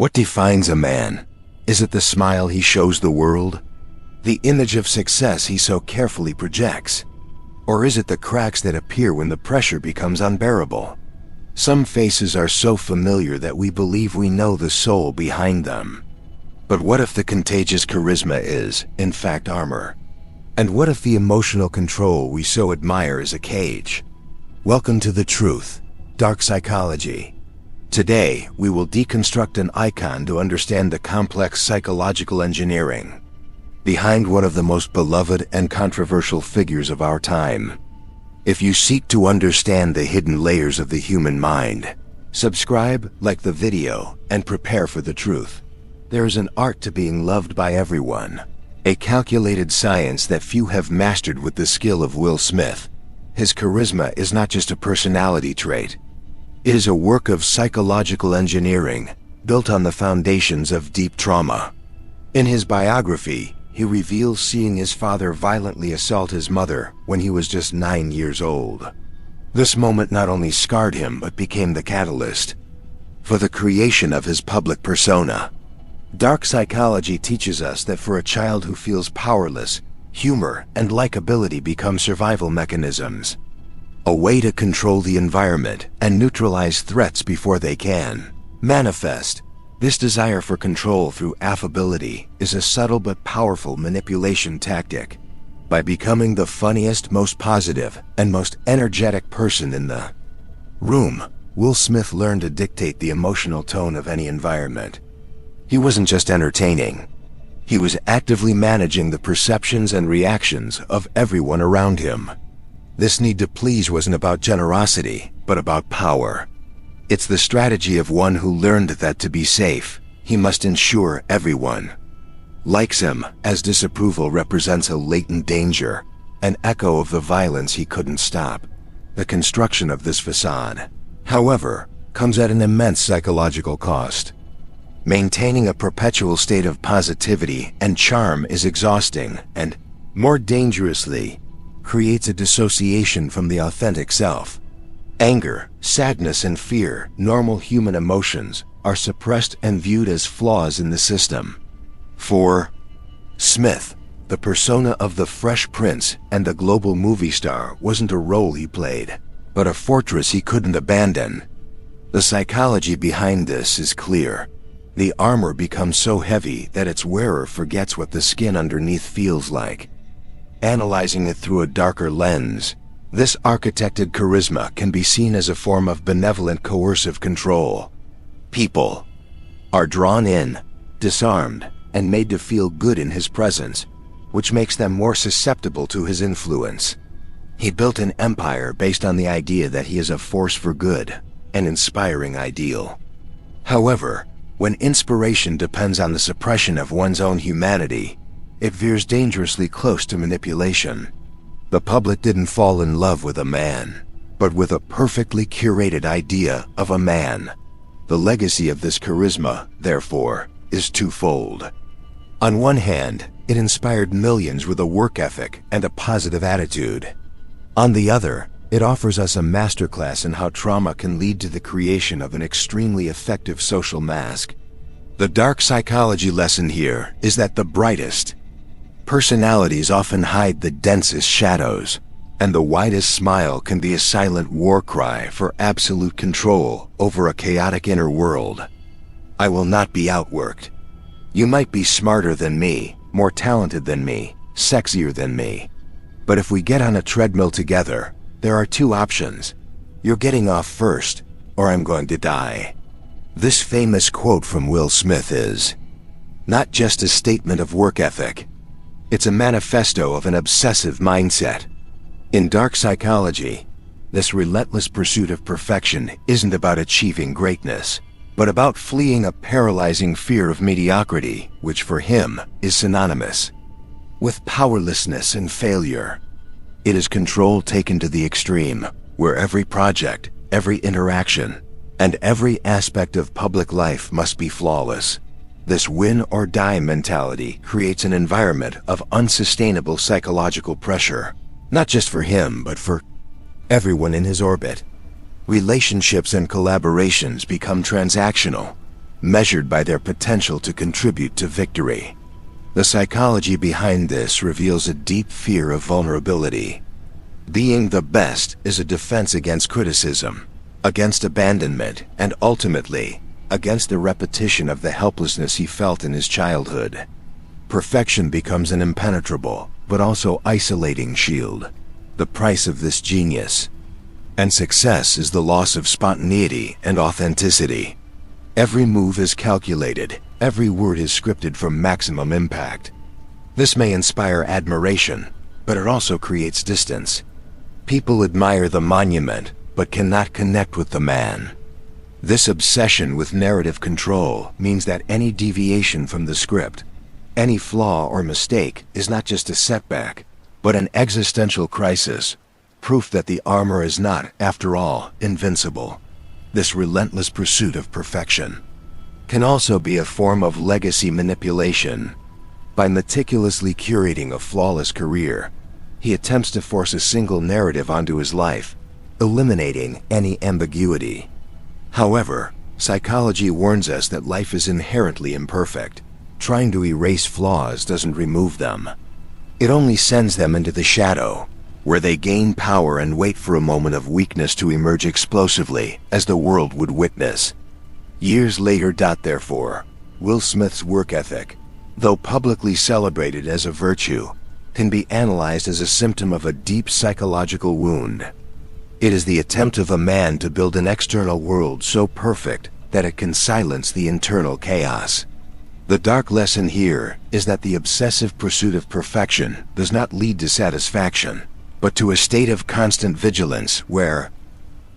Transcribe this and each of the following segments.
What defines a man? Is it the smile he shows the world? The image of success he so carefully projects? Or is it the cracks that appear when the pressure becomes unbearable? Some faces are so familiar that we believe we know the soul behind them. But what if the contagious charisma is, in fact, armor? And what if the emotional control we so admire is a cage? Welcome to The Truth, Dark Psychology. Today, we will deconstruct an icon to understand the complex psychological engineering behind one of the most beloved and controversial figures of our time. If you seek to understand the hidden layers of the human mind, subscribe, like the video, and prepare for the truth. There is an art to being loved by everyone, a calculated science that few have mastered with the skill of Will Smith. His charisma is not just a personality trait. It is a work of psychological engineering, built on the foundations of deep trauma. In his biography, he reveals seeing his father violently assault his mother when he was just 9 years old. This moment not only scarred him but became the catalyst for the creation of his public persona. Dark psychology teaches us that for a child who feels powerless, humor and likability become survival mechanisms, a way to control the environment and neutralize threats before they can manifest. This desire for control through affability is a subtle but powerful manipulation tactic. By becoming the funniest, most positive, and most energetic person in the room, Will Smith learned to dictate the emotional tone of any environment. He wasn't just entertaining. He was actively managing the perceptions and reactions of everyone around him. This need to please wasn't about generosity, but about power. It's the strategy of one who learned that to be safe, he must ensure everyone likes him, as disapproval represents a latent danger, an echo of the violence he couldn't stop. The construction of this facade, however, comes at an immense psychological cost. Maintaining a perpetual state of positivity and charm is exhausting and, more dangerously, creates a dissociation from the authentic self. Anger, sadness, and fear, normal human emotions, are suppressed and viewed as flaws in the system. For Smith, the persona of the Fresh Prince and the global movie star wasn't a role he played, but a fortress he couldn't abandon. The psychology behind this is clear. The armor becomes so heavy that its wearer forgets what the skin underneath feels like. Analyzing it through a darker lens, this architected charisma can be seen as a form of benevolent coercive control. People are drawn in, disarmed, and made to feel good in his presence, which makes them more susceptible to his influence. He built an empire based on the idea that he is a force for good, an inspiring ideal. However, when inspiration depends on the suppression of one's own humanity, it veers dangerously close to manipulation. The public didn't fall in love with a man, but with a perfectly curated idea of a man. The legacy of this charisma, therefore, is twofold. On one hand, it inspired millions with a work ethic and a positive attitude. On the other, it offers us a masterclass in how trauma can lead to the creation of an extremely effective social mask. The dark psychology lesson here is that the brightest personalities often hide the densest shadows, and the widest smile can be a silent war cry for absolute control over a chaotic inner world. I will not be outworked. You might be smarter than me, more talented than me, sexier than me. But if we get on a treadmill together, there are two options. You're getting off first, or I'm going to die. This famous quote from Will Smith is not just a statement of work ethic. It's a manifesto of an obsessive mindset. In dark psychology, this relentless pursuit of perfection isn't about achieving greatness, but about fleeing a paralyzing fear of mediocrity, which for him is synonymous with powerlessness and failure. It is control taken to the extreme, where every project, every interaction, and every aspect of public life must be flawless. This win-or-die mentality creates an environment of unsustainable psychological pressure, not just for him, but for everyone in his orbit. Relationships and collaborations become transactional. measured by their potential to contribute to victory. The psychology behind this reveals a deep fear of vulnerability. Being the best is a defense against criticism, against abandonment, and ultimately, against the repetition of the helplessness he felt in his childhood. Perfection becomes an impenetrable, but also isolating shield. The price of this genius and success is the loss of spontaneity and authenticity. Every move is calculated, every word is scripted for maximum impact. This may inspire admiration, but it also creates distance. People admire the monument, but cannot connect with the man. This obsession with narrative control means that any deviation from the script, any flaw or mistake, is not just a setback, but an existential crisis, proof that the armor is not, after all, invincible. This relentless pursuit of perfection can also be a form of legacy manipulation. By meticulously curating a flawless career, he attempts to force a single narrative onto his life, eliminating any ambiguity. However, psychology warns us that life is inherently imperfect. Trying to erase flaws doesn't remove them. It only sends them into the shadow, where they gain power and wait for a moment of weakness to emerge explosively, as the world would witness. Years later, therefore, Will Smith's work ethic, though publicly celebrated as a virtue, can be analyzed as a symptom of a deep psychological wound. It is the attempt of a man to build an external world so perfect that it can silence the internal chaos. The dark lesson here is that the obsessive pursuit of perfection does not lead to satisfaction, but to a state of constant vigilance where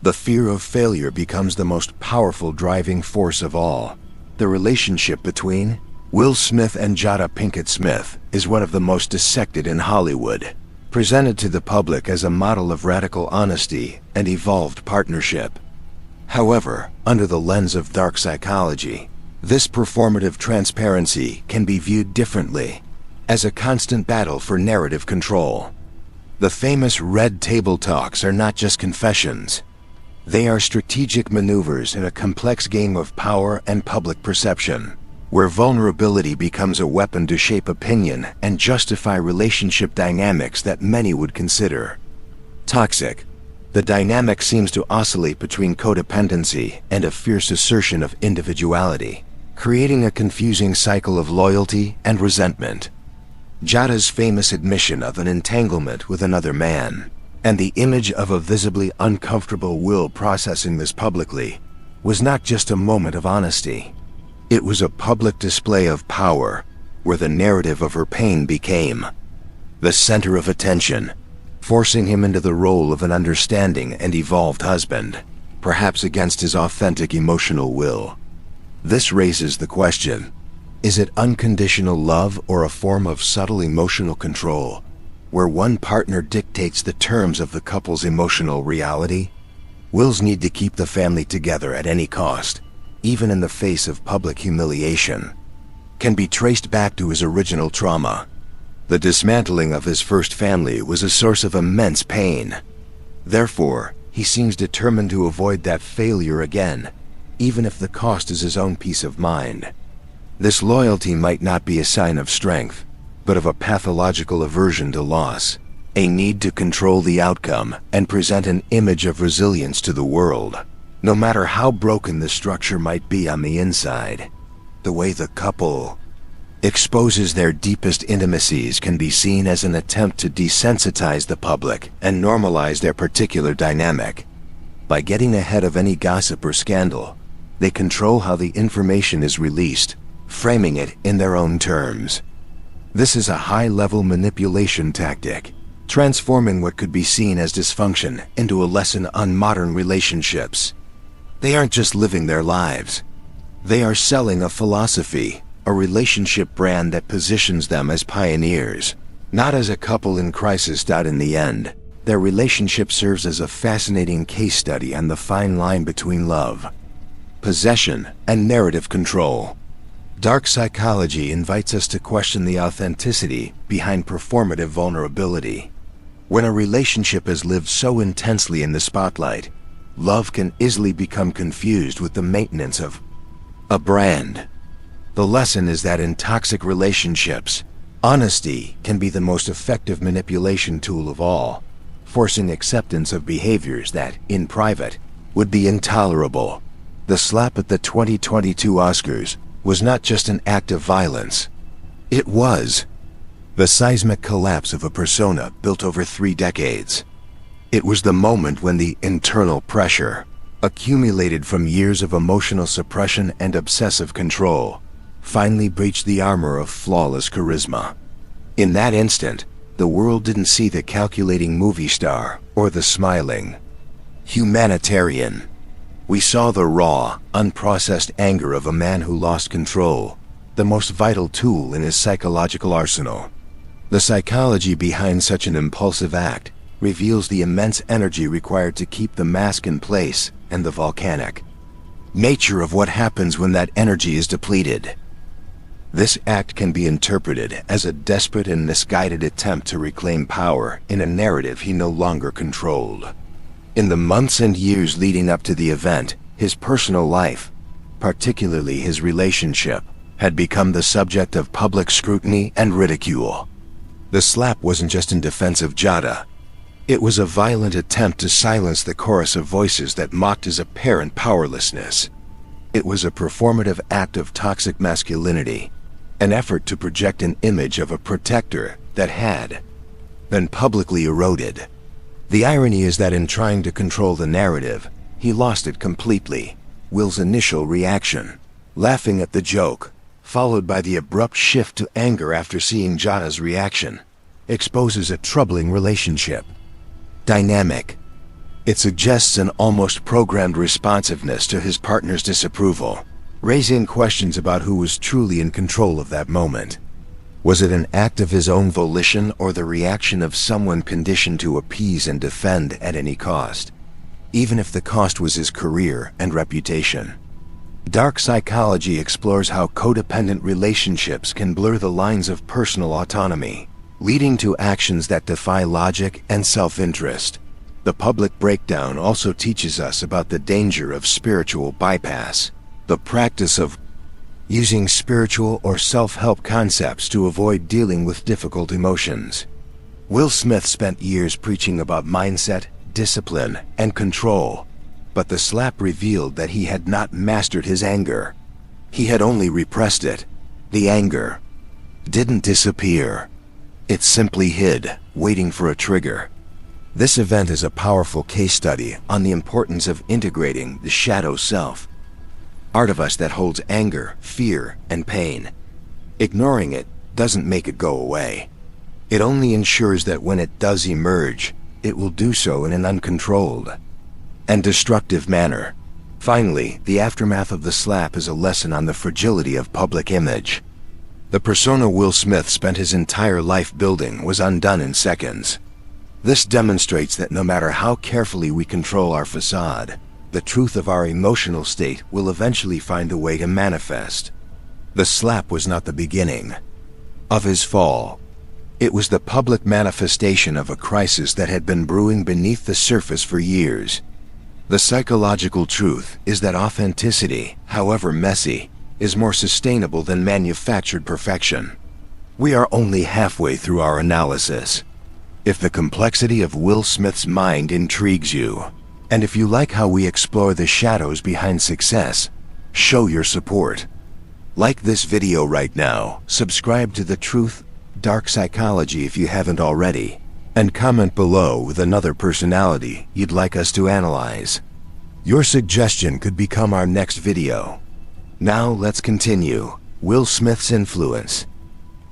the fear of failure becomes the most powerful driving force of all. The relationship between Will Smith and Jada Pinkett Smith is one of the most dissected in Hollywood, presented to the public as a model of radical honesty and evolved partnership. However, under the lens of dark psychology, this performative transparency can be viewed differently, as a constant battle for narrative control. The famous Red Table Talks are not just confessions. They are strategic maneuvers in a complex game of power and public perception, where vulnerability becomes a weapon to shape opinion and justify relationship dynamics that many would consider toxic. The dynamic seems to oscillate between codependency and a fierce assertion of individuality, creating a confusing cycle of loyalty and resentment. Jada's famous admission of an entanglement with another man, and the image of a visibly uncomfortable Will processing this publicly, was not just a moment of honesty. It was a public display of power, where the narrative of her pain became the center of attention, forcing him into the role of an understanding and evolved husband, perhaps against his authentic emotional will. This raises the question, is it unconditional love or a form of subtle emotional control, where one partner dictates the terms of the couple's emotional reality? Will's need to keep the family together at any cost, even in the face of public humiliation, can be traced back to his original trauma. The dismantling of his first family was a source of immense pain. Therefore, he seems determined to avoid that failure again, even if the cost is his own peace of mind. This loyalty might not be a sign of strength, but of a pathological aversion to loss, a need to control the outcome and present an image of resilience to the world, no matter how broken the structure might be on the inside. The way the couple exposes their deepest intimacies can be seen as an attempt to desensitize the public and normalize their particular dynamic. By getting ahead of any gossip or scandal, they control how the information is released, framing it in their own terms. This is a high-level manipulation tactic, transforming what could be seen as dysfunction into a lesson on modern relationships. They aren't just living their lives. They are selling a philosophy, a relationship brand that positions them as pioneers, not as a couple in crisis. In the end, their relationship serves as a fascinating case study on the fine line between love, possession, and narrative control. Dark psychology invites us to question the authenticity behind performative vulnerability. When a relationship has lived so intensely in the spotlight, love can easily become confused with the maintenance of a brand. The lesson is that in toxic relationships, honesty can be the most effective manipulation tool of all, forcing acceptance of behaviors that, in private, would be intolerable. The slap at the 2022 Oscars was not just an act of violence. It was the seismic collapse of a persona built over 3 decades. It was the moment when the internal pressure, accumulated from years of emotional suppression and obsessive control, finally breached the armor of flawless charisma. In that instant, the world didn't see the calculating movie star or the smiling humanitarian. We saw the raw, unprocessed anger of a man who lost control, the most vital tool in his psychological arsenal. The psychology behind such an impulsive act reveals the immense energy required to keep the mask in place and the volcanic nature of what happens when that energy is depleted. This act can be interpreted as a desperate and misguided attempt to reclaim power in a narrative he no longer controlled. In the months and years leading up to the event, his personal life, particularly his relationship, had become the subject of public scrutiny and ridicule. The slap wasn't just in defense of Jada. It was a violent attempt to silence the chorus of voices that mocked his apparent powerlessness. It was a performative act of toxic masculinity, an effort to project an image of a protector that had been publicly eroded. The irony is that in trying to control the narrative, he lost it completely. Will's initial reaction, laughing at the joke, followed by the abrupt shift to anger after seeing Jada's reaction, exposes a troubling relationship dynamic. It suggests an almost programmed responsiveness to his partner's disapproval, raising questions about who was truly in control of that moment. Was it an act of his own volition or the reaction of someone conditioned to appease and defend at any cost, even if the cost was his career and reputation? Dark psychology explores how codependent relationships can blur the lines of personal autonomy, leading to actions that defy logic and self-interest. The public breakdown also teaches us about the danger of spiritual bypass, the practice of using spiritual or self-help concepts to avoid dealing with difficult emotions. Will Smith spent years preaching about mindset, discipline, and control, but the slap revealed that he had not mastered his anger. He had only repressed it. The anger didn't disappear. It simply hid, waiting for a trigger. This event is a powerful case study on the importance of integrating the shadow self, part of us that holds anger, fear, and pain. Ignoring it doesn't make it go away. It only ensures that when it does emerge, it will do so in an uncontrolled and destructive manner. Finally, the aftermath of the slap is a lesson on the fragility of public image. The persona Will Smith spent his entire life building was undone in seconds. This demonstrates that no matter how carefully we control our facade, the truth of our emotional state will eventually find a way to manifest. The slap was not the beginning of his fall. It was the public manifestation of a crisis that had been brewing beneath the surface for years. The psychological truth is that authenticity, however messy, is more sustainable than manufactured perfection. We are only halfway through our analysis. If the complexity of Will Smith's mind intrigues you, and if you like how we explore the shadows behind success, show your support. Like this video right now, subscribe to The Truth, Dark Psychology if you haven't already, and comment below with another personality you'd like us to analyze. Your suggestion could become our next video. Now let's continue. Will Smith's influence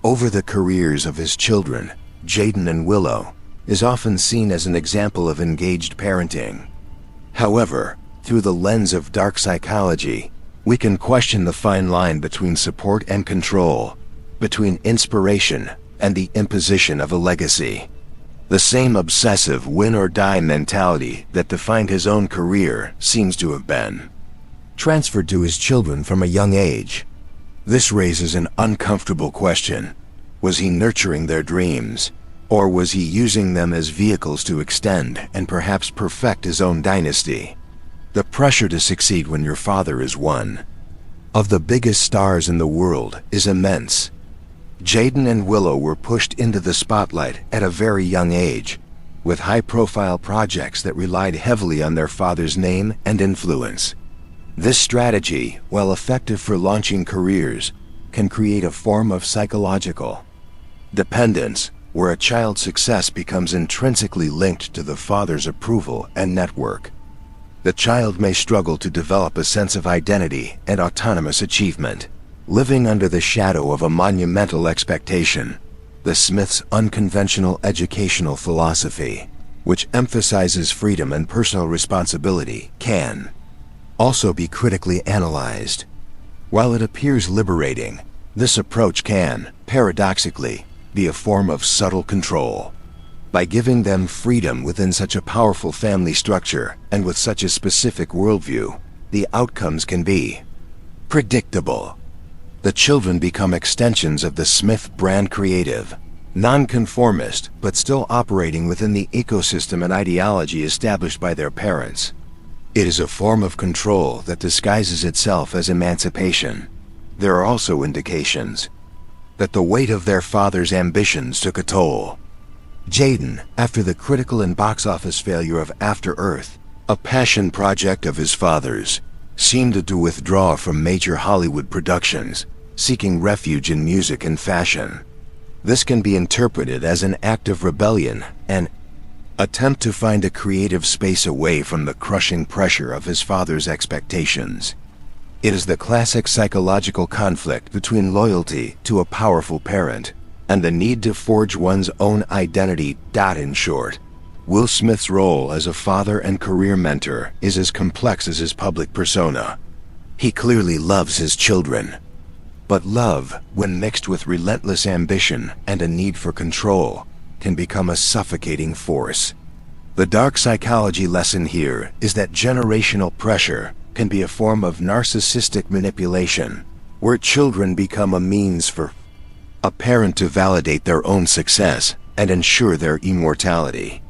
over the careers of his children, Jaden and Willow, is often seen as an example of engaged parenting. However, through the lens of dark psychology, we can question the fine line between support and control, between inspiration and the imposition of a legacy. The same obsessive win-or-die mentality that defined his own career seems to have been transferred to his children from a young age. This raises an uncomfortable question. Was he nurturing their dreams, or was he using them as vehicles to extend and perhaps perfect his own dynasty? The pressure to succeed when your father is one of the biggest stars in the world is immense. Jaden and Willow were pushed into the spotlight at a very young age, with high-profile projects that relied heavily on their father's name and influence. This strategy, while effective for launching careers, can create a form of psychological dependence, where a child's success becomes intrinsically linked to the father's approval and network. The child may struggle to develop a sense of identity and autonomous achievement, living under the shadow of a monumental expectation. The Smiths' unconventional educational philosophy, which emphasizes freedom and personal responsibility, can also be critically analyzed. While it appears liberating, this approach can, paradoxically, be a form of subtle control. By giving them freedom within such a powerful family structure and with such a specific worldview, the outcomes can be predictable. The children become extensions of the Smith brand, creative, nonconformist, but still operating within the ecosystem and ideology established by their parents. It is a form of control that disguises itself as emancipation. There are also indications that the weight of their father's ambitions took a toll. Jaden, after the critical and box office failure of After Earth, a passion project of his father's, seemed to withdraw from major Hollywood productions, seeking refuge in music and fashion. This can be interpreted as an act of rebellion, an attempt to find a creative space away from the crushing pressure of his father's expectations. It is the classic psychological conflict between loyalty to a powerful parent and the need to forge one's own identity. In short, Will Smith's role as a father and career mentor is as complex as his public persona. He clearly loves his children, but love, when mixed with relentless ambition and a need for control, can become a suffocating force. The dark psychology lesson here is that generational pressure can be a form of narcissistic manipulation, where children become a means for a parent to validate their own success and ensure their immortality.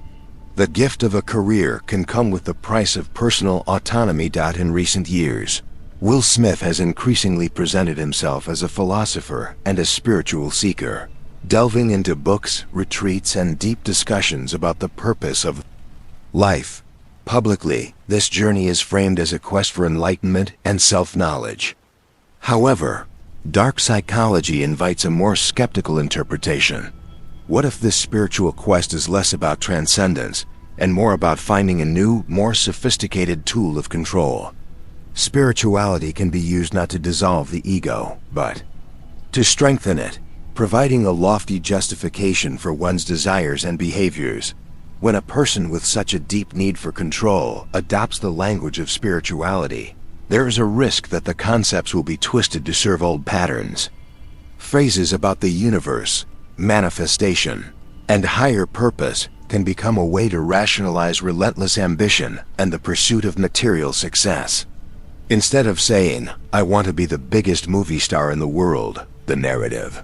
The gift of a career can come with the price of personal autonomy. In recent years, Will Smith has increasingly presented himself as a philosopher and a spiritual seeker, delving into books, retreats, and deep discussions about the purpose of life. Publicly, this journey is framed as a quest for enlightenment and self-knowledge. However, dark psychology invites a more skeptical interpretation. What if this spiritual quest is less about transcendence and more about finding a new, more sophisticated tool of control? Spirituality can be used not to dissolve the ego, but to strengthen it, providing a lofty justification for one's desires and behaviors. When a person with such a deep need for control adopts the language of spirituality, there is a risk that the concepts will be twisted to serve old patterns. Phrases about the universe, manifestation, and higher purpose can become a way to rationalize relentless ambition and the pursuit of material success. Instead of saying, "I want to be the biggest movie star in the world," the narrative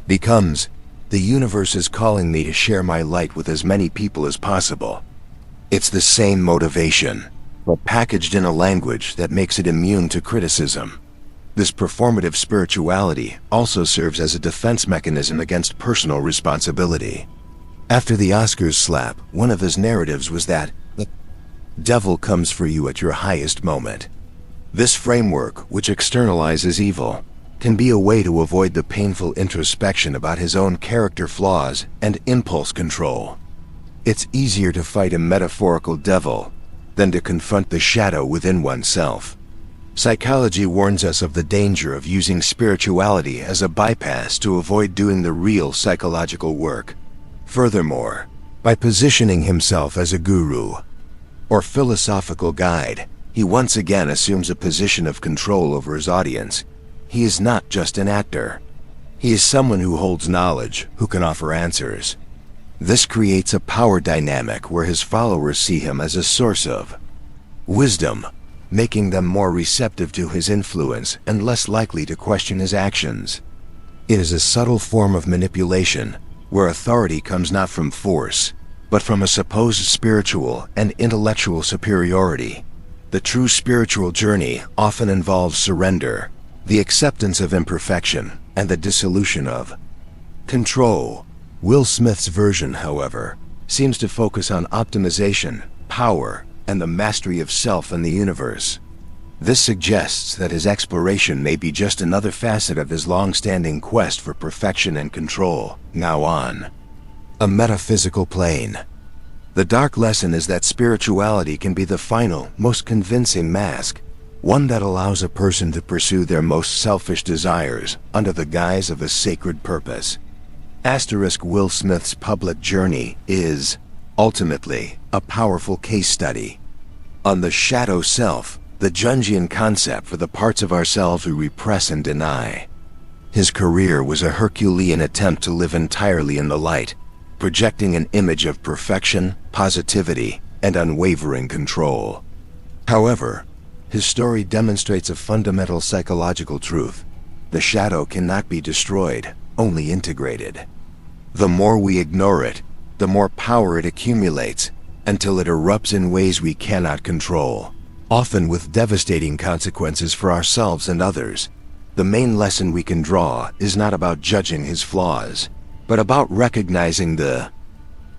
becomes, "The universe is calling me to share my light with as many people as possible." It's the same motivation, but packaged in a language that makes it immune to criticism. This performative spirituality also serves as a defense mechanism against personal responsibility. After the Oscars slap, one of his narratives was that the devil comes for you at your highest moment. This framework, which externalizes evil, can be a way to avoid the painful introspection about his own character flaws and impulse control. It's easier to fight a metaphorical devil than to confront the shadow within oneself. Psychology warns us of the danger of using spirituality as a bypass to avoid doing the real psychological work. Furthermore, by positioning himself as a guru or philosophical guide, he once again assumes a position of control over his audience. He is not just an actor. He is someone who holds knowledge, who can offer answers. This creates a power dynamic where his followers see him as a source of wisdom, making them more receptive to his influence and less likely to question his actions. It is a subtle form of manipulation, where authority comes not from force, but from a supposed spiritual and intellectual superiority. The true spiritual journey often involves surrender, the acceptance of imperfection, and the dissolution of control. Will Smith's version, however, seems to focus on optimization, power, and the mastery of self and the universe. This suggests that his exploration may be just another facet of his long-standing quest for perfection and control, now on a metaphysical plane. The dark lesson is that spirituality can be the final, most convincing mask, one that allows a person to pursue their most selfish desires under the guise of a sacred purpose. Will Smith's public journey is, ultimately, a powerful case study on the shadow self, the Jungian concept for the parts of ourselves we repress and deny. His career was a Herculean attempt to live entirely in the light, projecting an image of perfection, positivity, and unwavering control. However, his story demonstrates a fundamental psychological truth. The shadow cannot be destroyed, only integrated. The more we ignore it, the more power it accumulates, until it erupts in ways we cannot control, often with devastating consequences for ourselves and others. The main lesson we can draw is not about judging his flaws, but about recognizing the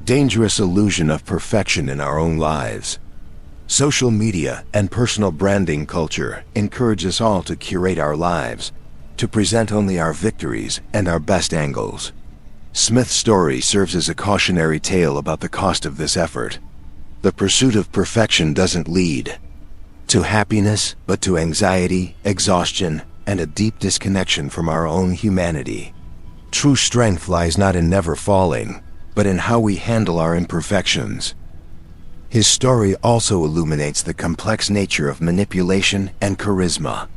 dangerous illusion of perfection in our own lives. Social media and personal branding culture encourage us all to curate our lives, to present only our victories and our best angles. Smith's story serves as a cautionary tale about the cost of this effort. The pursuit of perfection doesn't lead to happiness, but to anxiety, exhaustion, and a deep disconnection from our own humanity. True strength lies not in never falling, but in how we handle our imperfections. His story also illuminates the complex nature of manipulation and charisma.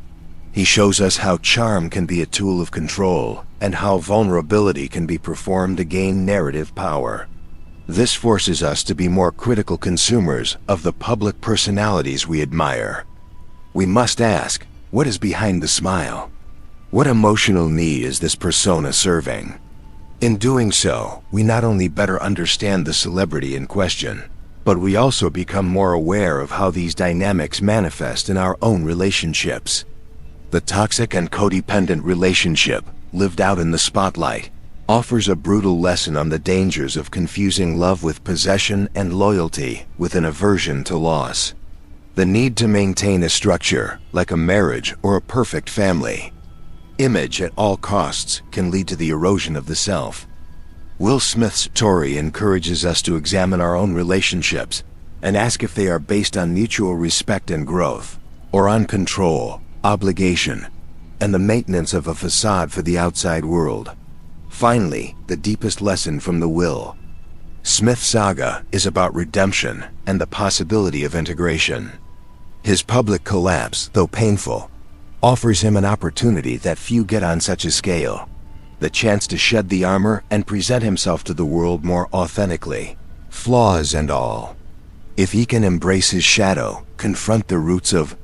He shows us how charm can be a tool of control, and how vulnerability can be performed to gain narrative power. This forces us to be more critical consumers of the public personalities we admire. We must ask, what is behind the smile? What emotional need is this persona serving? In doing so, we not only better understand the celebrity in question, but we also become more aware of how these dynamics manifest in our own relationships. The toxic and codependent relationship, lived out in the spotlight, offers a brutal lesson on the dangers of confusing love with possession and loyalty with an aversion to loss. The need to maintain a structure, like a marriage or a perfect family image at all costs, can lead to the erosion of the self. Will Smith's story encourages us to examine our own relationships and ask if they are based on mutual respect and growth, or on control, obligation, and the maintenance of a facade for the outside world. Finally, the deepest lesson from the Will Smith saga is about redemption and the possibility of integration. His public collapse, though painful, offers him an opportunity that few get on such a scale: the chance to shed the armor and present himself to the world more authentically, flaws and all. If he can embrace his shadow, confront the roots of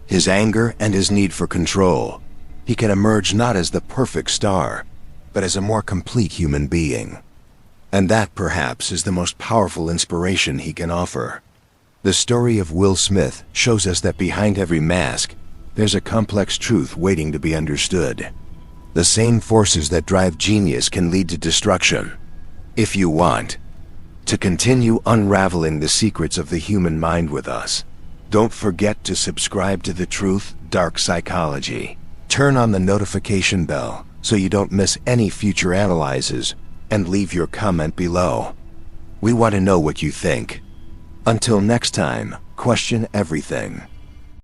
his anger and his need for control, he can emerge not as the perfect star, but as a more complete human being. And that, perhaps, is the most powerful inspiration he can offer. The story of Will Smith shows us that behind every mask, there's a complex truth waiting to be understood. The same forces that drive genius can lead to destruction. If you want to continue unraveling the secrets of the human mind with us, don't forget to subscribe to The Truth, Dark Psychology. Turn on the notification bell so you don't miss any future analyses, and leave your comment below. We want to know what you think. Until next time, question everything.